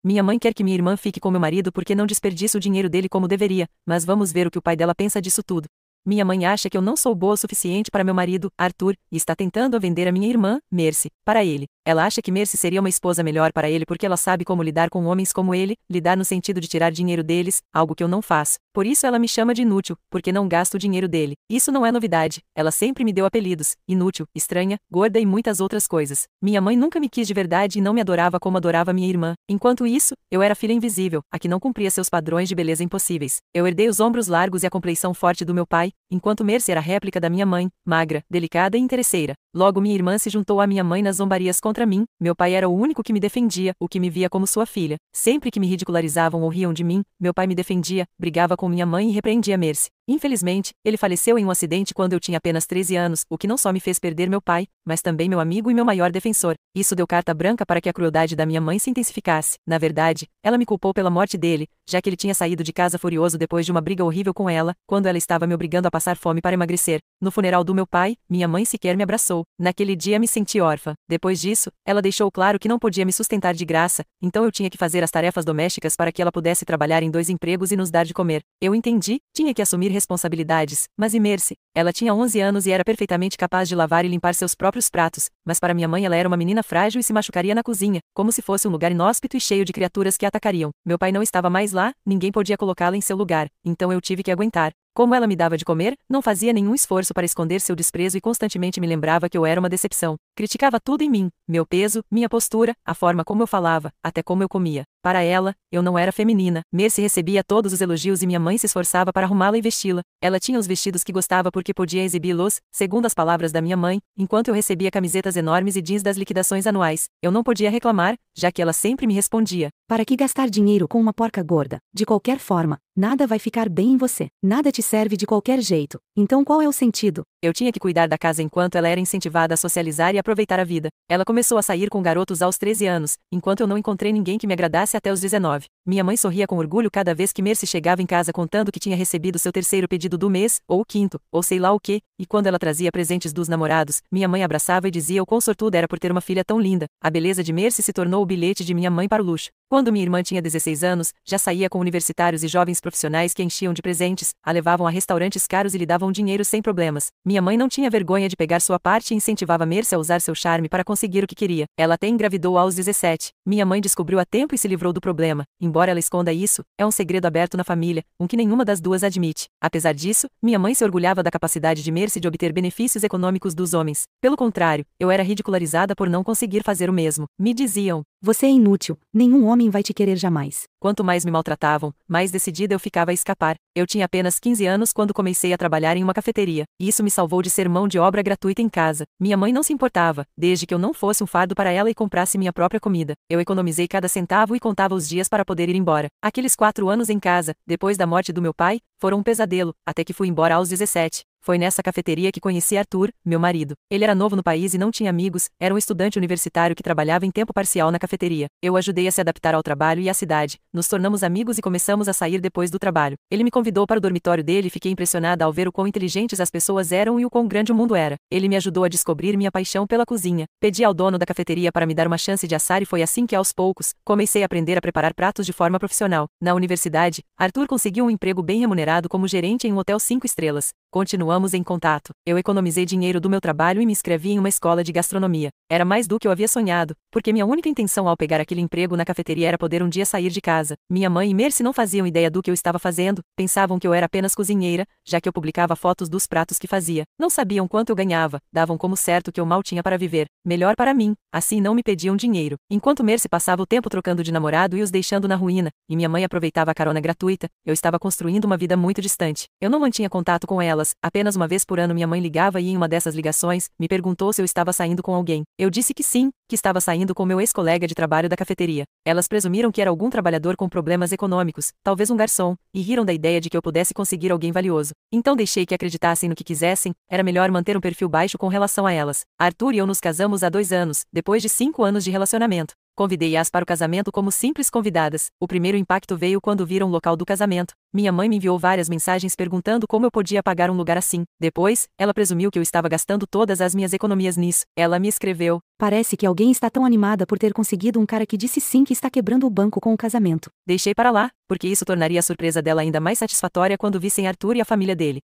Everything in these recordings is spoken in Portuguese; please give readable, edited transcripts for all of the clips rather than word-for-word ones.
Minha mãe quer que minha irmã fique com meu marido porque não desperdiça o dinheiro dele como deveria, mas vamos ver o que o pai dela pensa disso tudo. Minha mãe acha que eu não sou boa o suficiente para meu marido, Arthur, e está tentando vender a minha irmã, Mercy, para ele. Ela acha que Mercy seria uma esposa melhor para ele porque ela sabe como lidar com homens como ele, lidar no sentido de tirar dinheiro deles, algo que eu não faço. Por isso ela me chama de inútil, porque não gasto o dinheiro dele. Isso não é novidade. Ela sempre me deu apelidos: inútil, estranha, gorda e muitas outras coisas. Minha mãe nunca me quis de verdade e não me adorava como adorava minha irmã. Enquanto isso, eu era filha invisível, a que não cumpria seus padrões de beleza impossíveis. Eu herdei os ombros largos e a compleição forte do meu pai, enquanto Mercy era a réplica da minha mãe, magra, delicada e interesseira. Logo minha irmã se juntou à minha mãe nas zombarias contra mim. Meu pai era o único que me defendia, o que me via como sua filha. Sempre que me ridicularizavam ou riam de mim, meu pai me defendia, brigava com minha mãe e repreendia Mercy. Infelizmente, ele faleceu em um acidente quando eu tinha apenas 13 anos, o que não só me fez perder meu pai, mas também meu amigo e meu maior defensor. Isso deu carta branca para que a crueldade da minha mãe se intensificasse. Na verdade, ela me culpou pela morte dele, já que ele tinha saído de casa furioso depois de uma briga horrível com ela, quando ela estava me obrigando a passar fome para emagrecer. No funeral do meu pai, minha mãe sequer me abraçou. Naquele dia me senti órfã. Depois disso, ela deixou claro que não podia me sustentar de graça, então eu tinha que fazer as tarefas domésticas para que ela pudesse trabalhar em 2 empregos e nos dar de comer. Eu entendi, tinha que assumir responsabilidades. Mas e Mercy? Ela tinha 11 anos e era perfeitamente capaz de lavar e limpar seus próprios pratos, mas para minha mãe ela era uma menina frágil e se machucaria na cozinha, como se fosse um lugar inóspito e cheio de criaturas que a atacariam. Meu pai não estava mais lá, ninguém podia colocá-la em seu lugar, então eu tive que aguentar. Como ela me dava de comer, não fazia nenhum esforço para esconder seu desprezo e constantemente me lembrava que eu era uma decepção. Criticava tudo em mim, meu peso, minha postura, a forma como eu falava, até como eu comia. Para ela, eu não era feminina. Mercy recebia todos os elogios e minha mãe se esforçava para arrumá-la e vesti-la. Ela tinha os vestidos que gostava porque podia exibi-los, segundo as palavras da minha mãe, enquanto eu recebia camisetas enormes e jeans das liquidações anuais. Eu não podia reclamar, já que ela sempre me respondia: para que gastar dinheiro com uma porca gorda? De qualquer forma, nada vai ficar bem em você. Nada te serve de qualquer jeito. Então qual é o sentido? Eu tinha que cuidar da casa enquanto ela era incentivada a socializar e aproveitar a vida. Ela começou a sair com garotos aos 13 anos, enquanto eu não encontrei ninguém que me agradasse até os 19. Minha mãe sorria com orgulho cada vez que Mercy chegava em casa contando que tinha recebido seu 3º pedido do mês, ou o 5º, ou sei lá o quê, e quando ela trazia presentes dos namorados, minha mãe abraçava e dizia o quão sortuda era por ter uma filha tão linda. A beleza de Mercy se tornou o bilhete de minha mãe para o luxo. Quando minha irmã tinha 16 anos, já saía com universitários e jovens profissionais que a enchiam de presentes, a levavam a restaurantes caros e lhe davam dinheiro sem problemas. Minha mãe não tinha vergonha de pegar sua parte e incentivava Mercy a usar seu charme para conseguir o que queria. Ela até engravidou aos 17. Minha mãe descobriu a tempo e se livrou do problema. Embora ela esconda isso, é um segredo aberto na família, um que nenhuma das duas admite. Apesar disso, minha mãe se orgulhava da capacidade de Mercy de obter benefícios econômicos dos homens. Pelo contrário, eu era ridicularizada por não conseguir fazer o mesmo. Me diziam: você é inútil, nenhum homem vai te querer jamais. Quanto mais me maltratavam, mais decidida eu ficava a escapar. Eu tinha apenas 15 anos quando comecei a trabalhar em uma cafeteria, e isso me salvou de ser mão de obra gratuita em casa. Minha mãe não se importava, desde que eu não fosse um fardo para ela e comprasse minha própria comida. Eu economizei cada centavo e contava os dias para poder ir embora. Aqueles 4 anos em casa, depois da morte do meu pai, foram um pesadelo, até que fui embora aos 17. Foi nessa cafeteria que conheci Arthur, meu marido. Ele era novo no país e não tinha amigos, era um estudante universitário que trabalhava em tempo parcial na cafeteria. Eu ajudei a se adaptar ao trabalho e à cidade. Nos tornamos amigos e começamos a sair depois do trabalho. Ele me convidou para o dormitório dele e fiquei impressionada ao ver o quão inteligentes as pessoas eram e o quão grande o mundo era. Ele me ajudou a descobrir minha paixão pela cozinha. Pedi ao dono da cafeteria para me dar uma chance de assar e foi assim que, aos poucos, comecei a aprender a preparar pratos de forma profissional. Na universidade, Arthur conseguiu um emprego bem remunerado como gerente em um hotel 5 estrelas. Continuamos em contato. Eu economizei dinheiro do meu trabalho e me inscrevi em uma escola de gastronomia. Era mais do que eu havia sonhado, porque minha única intenção ao pegar aquele emprego na cafeteria era poder um dia sair de casa. Minha mãe e Mercy não faziam ideia do que eu estava fazendo, pensavam que eu era apenas cozinheira, já que eu publicava fotos dos pratos que fazia. Não sabiam quanto eu ganhava, davam como certo que eu mal tinha para viver. Melhor para mim, assim não me pediam dinheiro. Enquanto Mercy passava o tempo trocando de namorado e os deixando na ruína, e minha mãe aproveitava a carona gratuita, eu estava construindo uma vida muito distante. Eu não mantinha contato com elas, apenas uma vez por ano minha mãe ligava e em uma dessas ligações, me perguntou se eu estava saindo com alguém. Eu disse que sim, que estava saindo com meu ex-colega de trabalho da cafeteria. Elas presumiram que era algum trabalhador com problemas econômicos, talvez um garçom, e riram da ideia de que eu pudesse conseguir alguém valioso. Então deixei que acreditassem no que quisessem, era melhor manter um perfil baixo com relação a elas. Arthur e eu nos casamos há 2 anos, depois de 5 anos de relacionamento. Convidei-as para o casamento como simples convidadas. O primeiro impacto veio quando viram o local do casamento. Minha mãe me enviou várias mensagens perguntando como eu podia pagar um lugar assim. Depois, ela presumiu que eu estava gastando todas as minhas economias nisso. Ela me escreveu: Parece que alguém está tão animada por ter conseguido um cara que disse sim que está quebrando o banco com o casamento. Deixei para lá, porque isso tornaria a surpresa dela ainda mais satisfatória quando vissem Arthur e a família dele.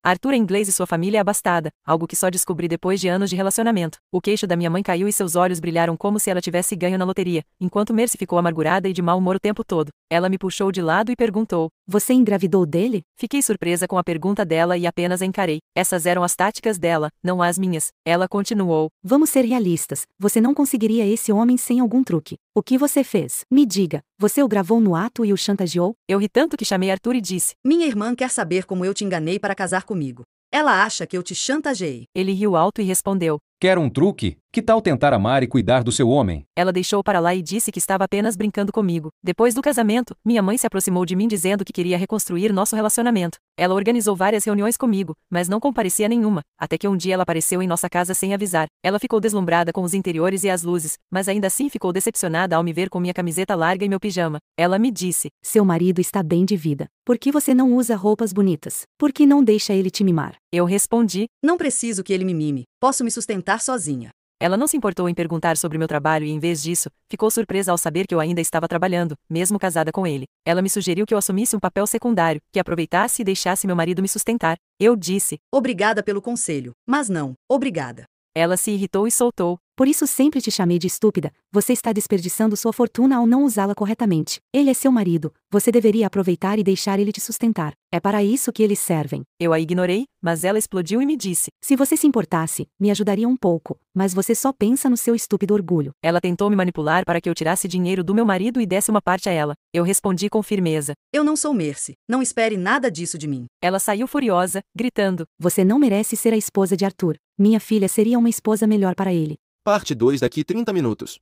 Arthur é inglês e sua família é abastada, algo que só descobri depois de anos de relacionamento. O queixo da minha mãe caiu e seus olhos brilharam como se ela tivesse ganho na loteria, enquanto Mercy ficou amargurada e de mau humor o tempo todo. Ela me puxou de lado e perguntou: Você engravidou dele? Fiquei surpresa com a pergunta dela e apenas a encarei. Essas eram as táticas dela, não as minhas. Ela continuou: Vamos ser realistas, você não conseguiria esse homem sem algum truque. O que você fez? Me diga, você o gravou no ato e o chantageou? Eu ri tanto que chamei Arthur e disse: Minha irmã quer saber como eu te enganei para casar comigo. Ela acha que eu te chantageei. Ele riu alto e respondeu: Quer um truque? Que tal tentar amar e cuidar do seu homem? Ela deixou para lá e disse que estava apenas brincando comigo. Depois do casamento, minha mãe se aproximou de mim dizendo que queria reconstruir nosso relacionamento. Ela organizou várias reuniões comigo, mas não comparecia a nenhuma, até que um dia ela apareceu em nossa casa sem avisar. Ela ficou deslumbrada com os interiores e as luzes, mas ainda assim ficou decepcionada ao me ver com minha camiseta larga e meu pijama. Ela me disse: Seu marido está bem de vida. Por que você não usa roupas bonitas? Por que não deixa ele te mimar? Eu respondi: Não preciso que ele me mime. Posso me sustentar sozinha. Ela não se importou em perguntar sobre meu trabalho e, em vez disso, ficou surpresa ao saber que eu ainda estava trabalhando, mesmo casada com ele. Ela me sugeriu que eu assumisse um papel secundário, que aproveitasse e deixasse meu marido me sustentar. Eu disse: Obrigada pelo conselho, mas não, obrigada. Ela se irritou e soltou: Por isso sempre te chamei de estúpida, você está desperdiçando sua fortuna ao não usá-la corretamente. Ele é seu marido, você deveria aproveitar e deixar ele te sustentar. É para isso que eles servem. Eu a ignorei, mas ela explodiu e me disse: Se você se importasse, me ajudaria um pouco, mas você só pensa no seu estúpido orgulho. Ela tentou me manipular para que eu tirasse dinheiro do meu marido e desse uma parte a ela. Eu respondi com firmeza: Eu não sou Mercy, não espere nada disso de mim. Ela saiu furiosa, gritando: Você não merece ser a esposa de Arthur. Minha filha seria uma esposa melhor para ele. Parte 2 daqui 30 minutos.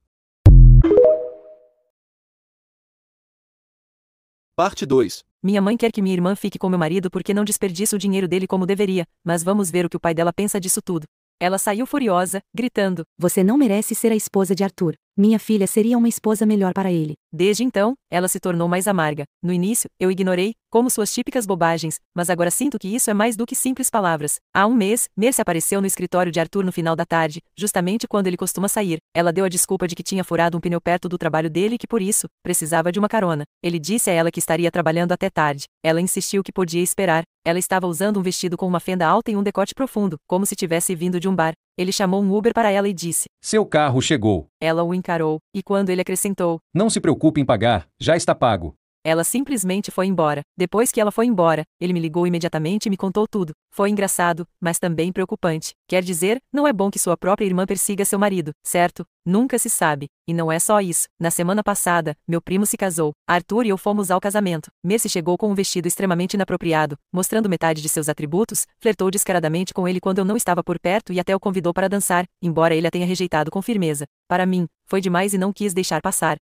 Parte 2. Minha mãe quer que minha irmã fique com meu marido porque não desperdiça o dinheiro dele como deveria, mas vamos ver o que o pai dela pensa disso tudo. Ela saiu furiosa, gritando: Você não merece ser a esposa de Arthur. Minha filha seria uma esposa melhor para ele. Desde então, ela se tornou mais amarga. No início, eu ignorei, como suas típicas bobagens, mas agora sinto que isso é mais do que simples palavras. Há um mês, Mercy apareceu no escritório de Arthur no final da tarde, justamente quando ele costuma sair. Ela deu a desculpa de que tinha furado um pneu perto do trabalho dele e que por isso, precisava de uma carona. Ele disse a ela que estaria trabalhando até tarde. Ela insistiu que podia esperar. Ela estava usando um vestido com uma fenda alta e um decote profundo, como se tivesse vindo de um bar. Ele chamou um Uber para ela e disse: Seu carro chegou. Ela o encarou, e quando ele acrescentou: Não se preocupe em pagar, já está pago. Ela simplesmente foi embora. Depois que ela foi embora, ele me ligou imediatamente e me contou tudo. Foi engraçado, mas também preocupante. Quer dizer, não é bom que sua própria irmã persiga seu marido, certo? Nunca se sabe. E não é só isso. Na semana passada, meu primo se casou. Arthur e eu fomos ao casamento. Mercy chegou com um vestido extremamente inapropriado, mostrando metade de seus atributos, flertou descaradamente com ele quando eu não estava por perto e até o convidou para dançar, embora ele a tenha rejeitado com firmeza. Para mim, foi demais e não quis deixar passar.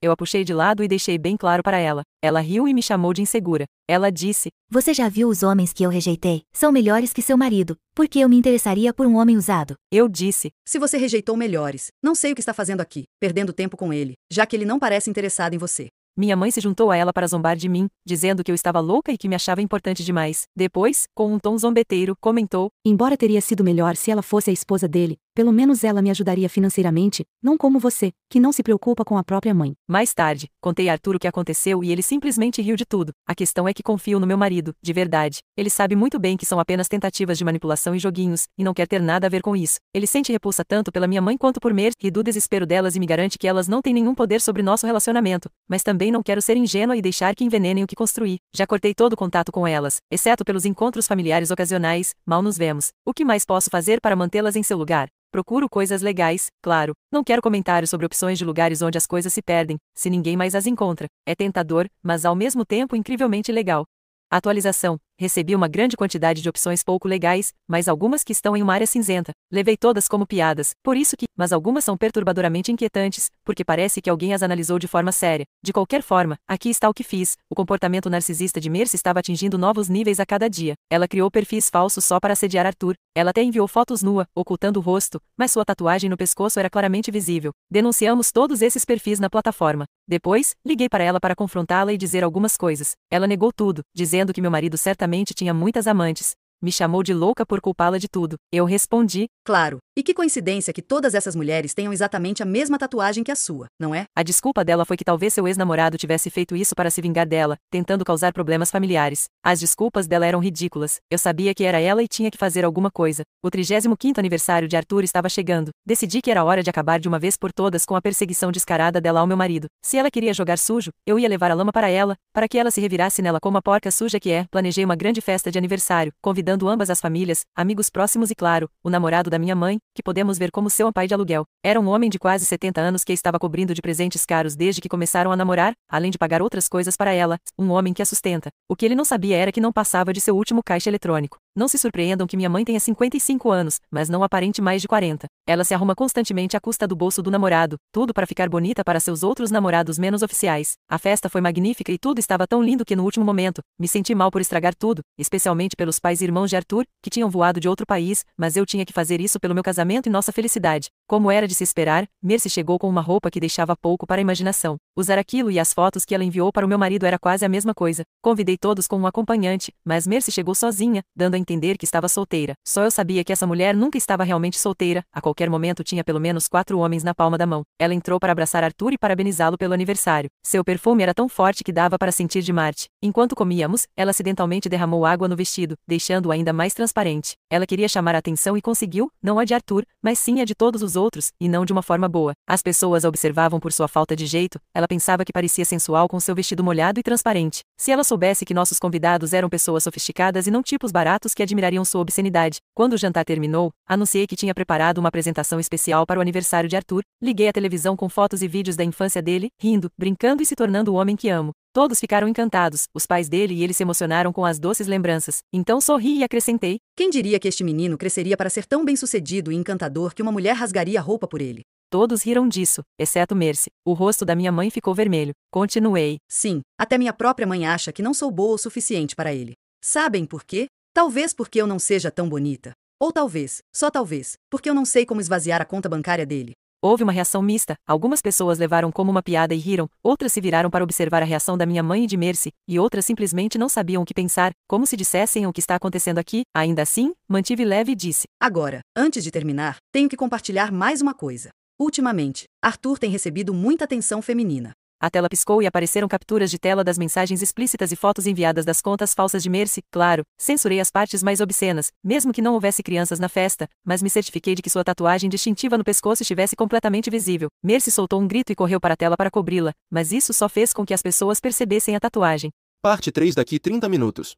Eu a puxei de lado e deixei bem claro para ela. Ela riu e me chamou de insegura. Ela disse: Você já viu os homens que eu rejeitei? São melhores que seu marido. Por que eu me interessaria por um homem usado? Eu disse: Se você rejeitou melhores, não sei o que está fazendo aqui, perdendo tempo com ele, já que ele não parece interessado em você. Minha mãe se juntou a ela para zombar de mim, dizendo que eu estava louca e que me achava importante demais. Depois, com um tom zombeteiro, comentou: Embora teria sido melhor se ela fosse a esposa dele, pelo menos ela me ajudaria financeiramente, não como você, que não se preocupa com a própria mãe. Mais tarde, contei a Arthur o que aconteceu e ele simplesmente riu de tudo. A questão é que confio no meu marido, de verdade. Ele sabe muito bem que são apenas tentativas de manipulação e joguinhos, e não quer ter nada a ver com isso. Ele sente repulsa tanto pela minha mãe quanto por Mercy e do desespero delas e me garante que elas não têm nenhum poder sobre nosso relacionamento, mas também não quero ser ingênua e deixar que envenenem o que construí. Já cortei todo o contato com elas, exceto pelos encontros familiares ocasionais, mal nos vemos. O que mais posso fazer para mantê-las em seu lugar? Procuro coisas legais, claro. Não quero comentários sobre opções de lugares onde as coisas se perdem, se ninguém mais as encontra. É tentador, mas ao mesmo tempo incrivelmente legal. Atualização. Recebi uma grande quantidade de opções pouco legais, mas algumas que estão em uma área cinzenta. Levei todas como piadas, por isso que, mas algumas são perturbadoramente inquietantes, porque parece que alguém as analisou de forma séria. De qualquer forma, aqui está o que fiz. O comportamento narcisista de Mercy estava atingindo novos níveis a cada dia. Ela criou perfis falsos só para assediar Arthur. Ela até enviou fotos nua, ocultando o rosto, mas sua tatuagem no pescoço era claramente visível. Denunciamos todos esses perfis na plataforma. Depois, liguei para ela para confrontá-la e dizer algumas coisas. Ela negou tudo, dizendo que meu marido certamente tinha muitas amantes. Me chamou de louca por culpá-la de tudo. Eu respondi: claro. E que coincidência que todas essas mulheres tenham exatamente a mesma tatuagem que a sua, não é? A desculpa dela foi que talvez seu ex-namorado tivesse feito isso para se vingar dela, tentando causar problemas familiares. As desculpas dela eram ridículas. Eu sabia que era ela e tinha que fazer alguma coisa. O 35º aniversário de Arthur estava chegando. Decidi que era hora de acabar de uma vez por todas com a perseguição descarada dela ao meu marido. Se ela queria jogar sujo, eu ia levar a lama para ela, para que ela se revirasse nela como a porca suja que é. Planejei uma grande festa de aniversário, convidando ambas as famílias, amigos próximos e claro, o namorado da minha mãe, que podemos ver como seu pai de aluguel. Era um homem de quase 70 anos que a estava cobrindo de presentes caros desde que começaram a namorar, além de pagar outras coisas para ela, um homem que a sustenta. O que ele não sabia era que não passava de seu último caixa eletrônico. Não se surpreendam que minha mãe tenha 55 anos, mas não aparente mais de 40. Ela se arruma constantemente à custa do bolso do namorado, tudo para ficar bonita para seus outros namorados menos oficiais. A festa foi magnífica e tudo estava tão lindo que no último momento, me senti mal por estragar tudo, especialmente pelos pais e irmãos de Arthur, que tinham voado de outro país, mas eu tinha que fazer isso pelo meu casamento e nossa felicidade. Como era de se esperar, Mercy chegou com uma roupa que deixava pouco para a imaginação. Usar aquilo e as fotos que ela enviou para o meu marido era quase a mesma coisa. Convidei todos com um acompanhante, mas Mercy chegou sozinha, dando a entender que estava solteira. Só eu sabia que essa mulher nunca estava realmente solteira, a qualquer momento tinha pelo menos 4 homens na palma da mão. Ela entrou para abraçar Arthur e parabenizá-lo pelo aniversário. Seu perfume era tão forte que dava para sentir de Marte. Enquanto comíamos, ela acidentalmente derramou água no vestido, deixando-o ainda mais transparente. Ela queria chamar a atenção e conseguiu, não a de Arthur, mas sim a de todos os outros, e não de uma forma boa. As pessoas a observavam por sua falta de jeito, ela pensava que parecia sensual com seu vestido molhado e transparente. Se ela soubesse que nossos convidados eram pessoas sofisticadas e não tipos baratos que admirariam sua obscenidade. Quando o jantar terminou, anunciei que tinha preparado uma apresentação especial para o aniversário de Arthur, liguei a televisão com fotos e vídeos da infância dele, rindo, brincando e se tornando o homem que amo. Todos ficaram encantados, os pais dele e ele se emocionaram com as doces lembranças. Então sorri e acrescentei: quem diria que este menino cresceria para ser tão bem-sucedido e encantador que uma mulher rasgaria a roupa por ele? Todos riram disso, exceto Mercy. O rosto da minha mãe ficou vermelho. Continuei: sim, até minha própria mãe acha que não sou boa o suficiente para ele. Sabem por quê? Talvez porque eu não seja tão bonita. Ou talvez, só talvez, porque eu não sei como esvaziar a conta bancária dele. Houve uma reação mista, algumas pessoas levaram como uma piada e riram, outras se viraram para observar a reação da minha mãe e de Mercy, e outras simplesmente não sabiam o que pensar, como se dissessem o que está acontecendo aqui. Ainda assim, mantive leve e disse: agora, antes de terminar, tenho que compartilhar mais uma coisa. Ultimamente, Arthur tem recebido muita atenção feminina. A tela piscou e apareceram capturas de tela das mensagens explícitas e fotos enviadas das contas falsas de Mercy. Claro, censurei as partes mais obscenas, mesmo que não houvesse crianças na festa, mas me certifiquei de que sua tatuagem distintiva no pescoço estivesse completamente visível. Mercy soltou um grito e correu para a tela para cobri-la, mas isso só fez com que as pessoas percebessem a tatuagem. Parte 3 daqui 30 minutos.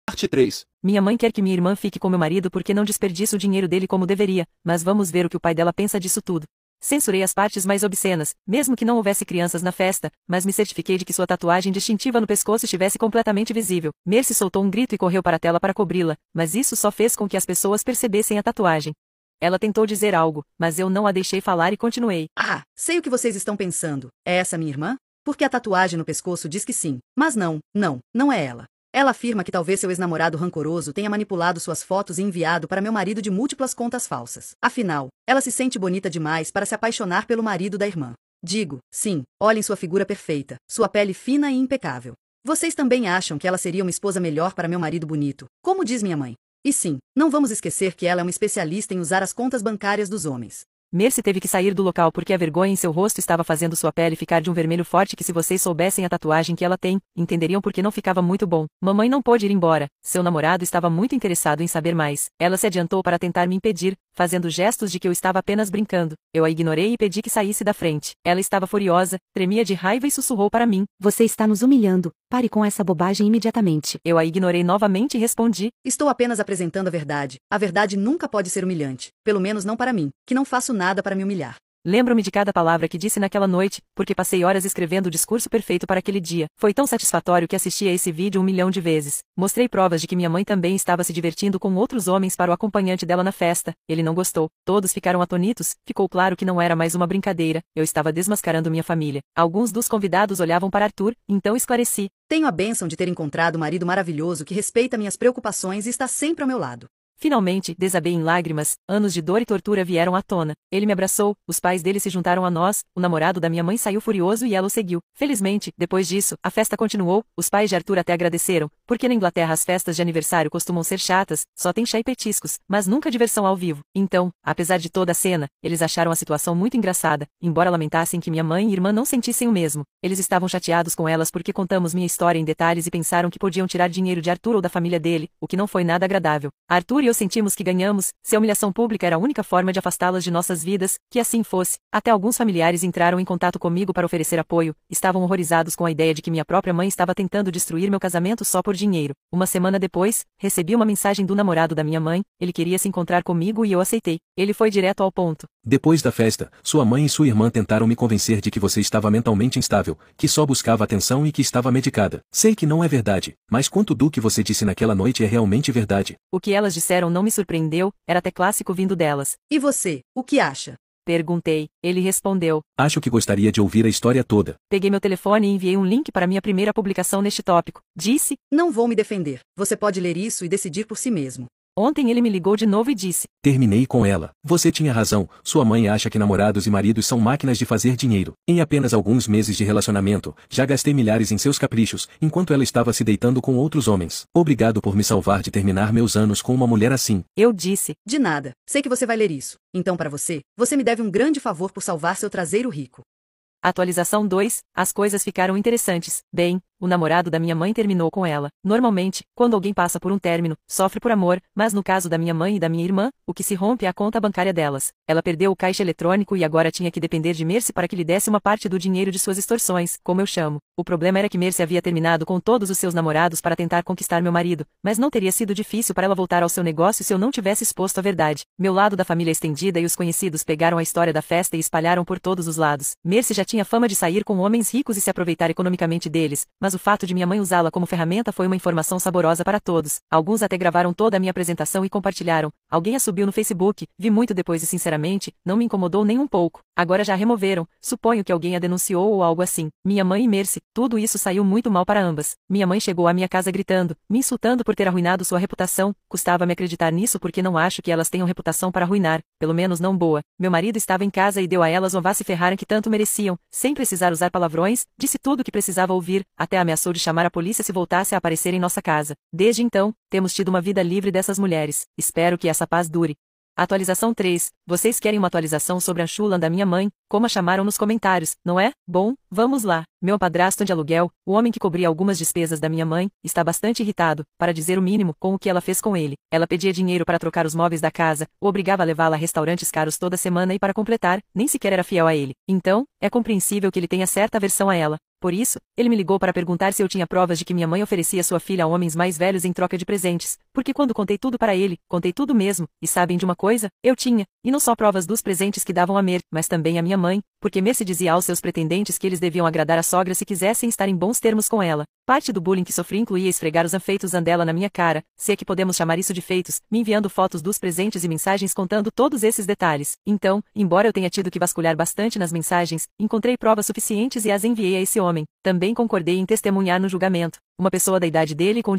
Parte 3. Minha mãe quer que minha irmã fique com meu marido porque não desperdiça o dinheiro dele como deveria, mas vamos ver o que o pai dela pensa disso tudo. Censurei as partes mais obscenas, mesmo que não houvesse crianças na festa, mas me certifiquei de que sua tatuagem distintiva no pescoço estivesse completamente visível. Mercy soltou um grito e correu para a tela para cobri-la, mas isso só fez com que as pessoas percebessem a tatuagem. Ela tentou dizer algo, mas eu não a deixei falar e continuei: ah, sei o que vocês estão pensando. É essa minha irmã? Porque a tatuagem no pescoço diz que sim. Mas não é ela. Ela afirma que talvez seu ex-namorado rancoroso tenha manipulado suas fotos e enviado para meu marido de múltiplas contas falsas. Afinal, ela se sente bonita demais para se apaixonar pelo marido da irmã. Digo, sim, olhem sua figura perfeita, sua pele fina e impecável. Vocês também acham que ela seria uma esposa melhor para meu marido bonito, como diz minha mãe. E sim, não vamos esquecer que ela é uma especialista em usar as contas bancárias dos homens. Mercy teve que sair do local porque a vergonha em seu rosto estava fazendo sua pele ficar de um vermelho forte que se vocês soubessem a tatuagem que ela tem, entenderiam porque não ficava muito bom. Mamãe não pôde ir embora. Seu namorado estava muito interessado em saber mais. Ela se adiantou para tentar me impedir, fazendo gestos de que eu estava apenas brincando. Eu a ignorei e pedi que saísse da frente. Ela estava furiosa, tremia de raiva e sussurrou para mim: você está nos humilhando. Pare com essa bobagem imediatamente. Eu a ignorei novamente e respondi: estou apenas apresentando a verdade. A verdade nunca pode ser humilhante. Pelo menos não para mim, que não faço nada para me humilhar. Lembro-me de cada palavra que disse naquela noite, porque passei horas escrevendo o discurso perfeito para aquele dia. Foi tão satisfatório que assisti a esse vídeo 1 milhão de vezes. Mostrei provas de que minha mãe também estava se divertindo com outros homens para o acompanhante dela na festa. Ele não gostou. Todos ficaram atonitos. Ficou claro que não era mais uma brincadeira. Eu estava desmascarando minha família. Alguns dos convidados olhavam para Arthur, então esclareci. Tenho a bênção de ter encontrado um marido maravilhoso que respeita minhas preocupações e está sempre ao meu lado. Finalmente, desabei em lágrimas, anos de dor e tortura vieram à tona. Ele me abraçou, os pais dele se juntaram a nós, o namorado da minha mãe saiu furioso e ela o seguiu. Felizmente, depois disso, a festa continuou, os pais de Arthur até agradeceram, porque na Inglaterra as festas de aniversário costumam ser chatas, só tem chá e petiscos, mas nunca diversão ao vivo. Então, apesar de toda a cena, eles acharam a situação muito engraçada, embora lamentassem que minha mãe e irmã não sentissem o mesmo. Eles estavam chateados com elas porque contamos minha história em detalhes e pensaram que podiam tirar dinheiro de Arthur ou da família dele, o que não foi nada agradável. Arthur e eu sentimos que ganhamos, se a humilhação pública era a única forma de afastá-las de nossas vidas, que assim fosse. Até alguns familiares entraram em contato comigo para oferecer apoio, estavam horrorizados com a ideia de que minha própria mãe estava tentando destruir meu casamento só por dinheiro. Uma semana depois, recebi uma mensagem do namorado da minha mãe, ele queria se encontrar comigo e eu aceitei. Ele foi direto ao ponto. Depois da festa, sua mãe e sua irmã tentaram me convencer de que você estava mentalmente instável, que só buscava atenção e que estava medicada. Sei que não é verdade, mas quanto do que você disse naquela noite é realmente verdade. O que elas disseram não me surpreendeu, era até clássico vindo delas. E você, o que acha? Perguntei. Ele respondeu. Acho que gostaria de ouvir a história toda. Peguei meu telefone e enviei um link para minha primeira publicação neste tópico. Disse. Não vou me defender. Você pode ler isso e decidir por si mesmo. Ontem ele me ligou de novo e disse. Terminei com ela. Você tinha razão, sua mãe acha que namorados e maridos são máquinas de fazer dinheiro. Em apenas alguns meses de relacionamento, já gastei milhares em seus caprichos, enquanto ela estava se deitando com outros homens. Obrigado por me salvar de terminar meus anos com uma mulher assim. Eu disse. De nada. Sei que você vai ler isso. Então para você, você me deve um grande favor por salvar seu traseiro rico. Atualização 2, as coisas ficaram interessantes. Bem, o namorado da minha mãe terminou com ela. Normalmente, quando alguém passa por um término, sofre por amor, mas no caso da minha mãe e da minha irmã, o que se rompe é a conta bancária delas. Ela perdeu o caixa eletrônico e agora tinha que depender de Mercy para que lhe desse uma parte do dinheiro de suas extorsões, como eu chamo. O problema era que Mercy havia terminado com todos os seus namorados para tentar conquistar meu marido, mas não teria sido difícil para ela voltar ao seu negócio se eu não tivesse exposto a verdade. Meu lado da família estendida e os conhecidos pegaram a história da festa e espalharam por todos os lados. Mercy já tinha fama de sair com homens ricos e se aproveitar economicamente deles, mas o fato de minha mãe usá-la como ferramenta foi uma informação saborosa para todos. Alguns até gravaram toda a minha apresentação e compartilharam. Alguém a subiu no Facebook, vi muito depois e sinceramente, não me incomodou nem um pouco. Agora já a removeram, suponho que alguém a denunciou ou algo assim. Minha mãe e Mercy, tudo isso saiu muito mal para ambas. Minha mãe chegou à minha casa gritando, me insultando por ter arruinado sua reputação, custava-me acreditar nisso porque não acho que elas tenham reputação para arruinar, pelo menos não boa. Meu marido estava em casa e deu a elas um vá se ferrarem que tanto mereciam, sem precisar usar palavrões, disse tudo o que precisava ouvir, até ameaçou de chamar a polícia se voltasse a aparecer em nossa casa. Desde então, temos tido uma vida livre dessas mulheres. Espero que essa paz dure. Atualização 3. Vocês querem uma atualização sobre a Chula da minha mãe, como a chamaram nos comentários, não é? Bom, vamos lá. Meu padrasto de aluguel, o homem que cobria algumas despesas da minha mãe, está bastante irritado, para dizer o mínimo, com o que ela fez com ele. Ela pedia dinheiro para trocar os móveis da casa, o obrigava a levá-la a restaurantes caros toda semana e para completar, nem sequer era fiel a ele. Então, é compreensível que ele tenha certa aversão a ela. Por isso, ele me ligou para perguntar se eu tinha provas de que minha mãe oferecia sua filha a homens mais velhos em troca de presentes, porque quando contei tudo para ele, contei tudo mesmo, e sabem de uma coisa? Eu tinha, e não só provas dos presentes que davam a Mer, mas também a minha mãe, porque Mercy dizia aos seus pretendentes que eles deviam agradar a sogra se quisessem estar em bons termos com ela. Parte do bullying que sofri incluía esfregar os afeitos dela na minha cara, se é que podemos chamar isso de feitos, me enviando fotos dos presentes e mensagens contando todos esses detalhes. Então, embora eu tenha tido que vasculhar bastante nas mensagens, encontrei provas suficientes e as enviei a esse homem. Também concordei em testemunhar no julgamento. Uma pessoa da idade dele com